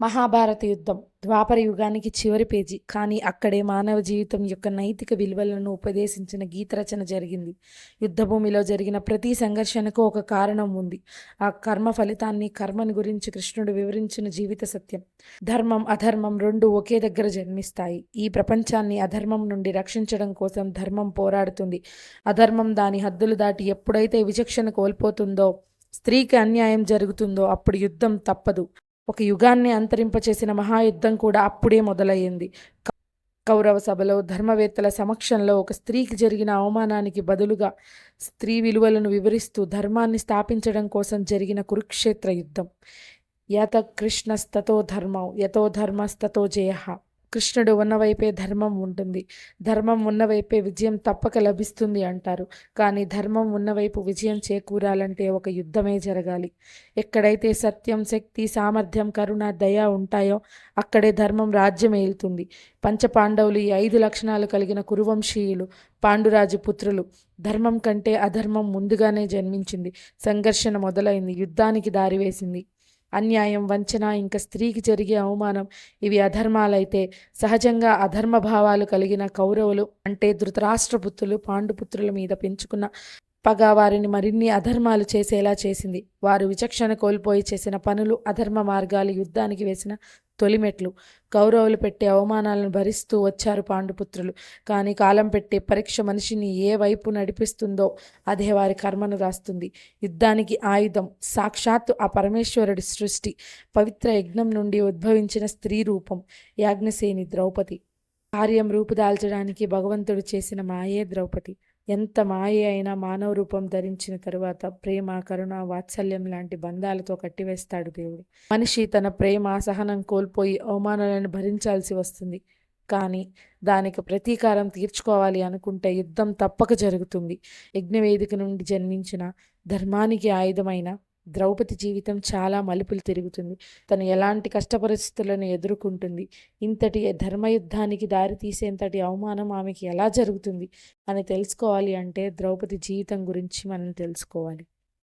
మహాభారత యుద్ధం ద్వాపర యుగానికి చివరి పేజీ. కానీ అక్కడే మానవ జీవితం యొక్క నైతిక విలువలను ఉపదేశించిన గీత రచన జరిగింది. యుద్ధభూమిలో జరిగిన ప్రతి సంఘర్షణకు ఒక కారణం ఉంది. ఆ కర్మ ఫలితాన్ని, కర్మని గురించి కృష్ణుడు వివరించిన జీవిత సత్యం. ధర్మం అధర్మం రెండు ఒకే దగ్గర జన్మిస్తాయి. ఈ ప్రపంచాన్ని అధర్మం నుండి రక్షించడం కోసం ధర్మం పోరాడుతుంది. అధర్మం దాని హద్దులు దాటి ఎప్పుడైతే విచక్షణ కోల్పోతుందో, స్త్రీకి అన్యాయం జరుగుతుందో అప్పుడు యుద్ధం తప్పదు. ఒక యుగాన్ని అంతరింపచేసిన మహాయుద్ధం కూడా అప్పుడే మొదలయ్యింది. కౌరవ సభలో ధర్మవేత్తల సమక్షంలో ఒక స్త్రీకి జరిగిన అవమానానికి బదులుగా స్త్రీ విలువలను వివరిస్తూ ధర్మాన్ని స్థాపించడం కోసం జరిగిన కురుక్షేత్ర యుద్ధం. యత కృష్ణస్తతో ధర్మం యతో ధర్మస్తతో జయ. కృష్ణుడు ఉన్నవైపే ధర్మం ఉంటుంది, ధర్మం ఉన్నవైపే విజయం తప్పక లభిస్తుంది అంటారు. కానీ ధర్మం ఉన్నవైపు విజయం చేకూరాలంటే ఒక యుద్ధమే జరగాలి. ఎక్కడైతే సత్యం, శక్తి, సామర్థ్యం, కరుణ, దయ ఉంటాయో అక్కడే ధర్మం రాజ్యం ఏలుతుంది. పంచపాండవులు ఈ 5 లక్షణాలు కలిగిన కురువంశీయులు, పాండురాజు పుత్రులు. ధర్మం కంటే అధర్మం ముందుగానే జన్మించింది. సంఘర్షణ మొదలైంది, యుద్ధానికి దారివేసింది. అన్యాయం, వంచన, ఇంకా స్త్రీకి జరిగే అవమానం ఇవి అధర్మాలైతే సహజంగా అధర్మ భావాలు కలిగిన కౌరవులు అంటే ధృతరాష్ట్రపుత్రులు పాండుపుత్రుల మీద పెంచుకున్న పగ వారిని మరిన్ని అధర్మాలు చేసేలా చేసింది. వారు విచక్షణ కోల్పోయి చేసిన పనులు, అధర్మ మార్గాలు యుద్ధానికి వేసిన తొలిమెట్లు. కౌరవులు పెట్టే అవమానాలను భరిస్తూ వచ్చారు పాండుపుత్రులు. కానీ కాలం పెట్టే పరీక్ష మనిషిని ఏ వైపు నడిపిస్తుందో అదే వారి కర్మను రాస్తుంది. యుద్ధానికి ఆయుధం సాక్షాత్తు ఆ పరమేశ్వరుడి సృష్టి. పవిత్ర యజ్ఞం నుండి ఉద్భవించిన స్త్రీ రూపం యాజ్ఞసేని ద్రౌపది. కార్యం రూపుదాల్చడానికి భగవంతుడు చేసిన మాయే ద్రౌపది. ఎంత మాయ అయినా మానవ రూపం ధరించిన తరువాత ప్రేమ, కరుణ, వాత్సల్యం లాంటి బంధాలతో కట్టివేస్తాడు దేవుడు. మనిషి తన ప్రేమ, సహనం కోల్పోయి అవమానాలను భరించాల్సి వస్తుంది. కానీ దానికి ప్రతీకారం తీర్చుకోవాలి అనుకుంటే యుద్ధం తప్పక జరుగుతుంది. యజ్ఞవేదిక నుండి జన్మించిన ధర్మానికి ఆయుధమైన ద్రౌపది జీవితం చాలా మలుపులు తిరుగుతుంది. తను ఎలాంటి కష్ట పరిస్థితులను ఎదుర్కొంటుంది, ఇంతటి ధర్మయుద్ధానికి దారి తీసేంతటి అవమానం ఆమెకి ఎలా జరుగుతుంది అని తెలుసుకోవాలి అంటే ద్రౌపది జీవితం గురించి మనం తెలుసుకోవాలి.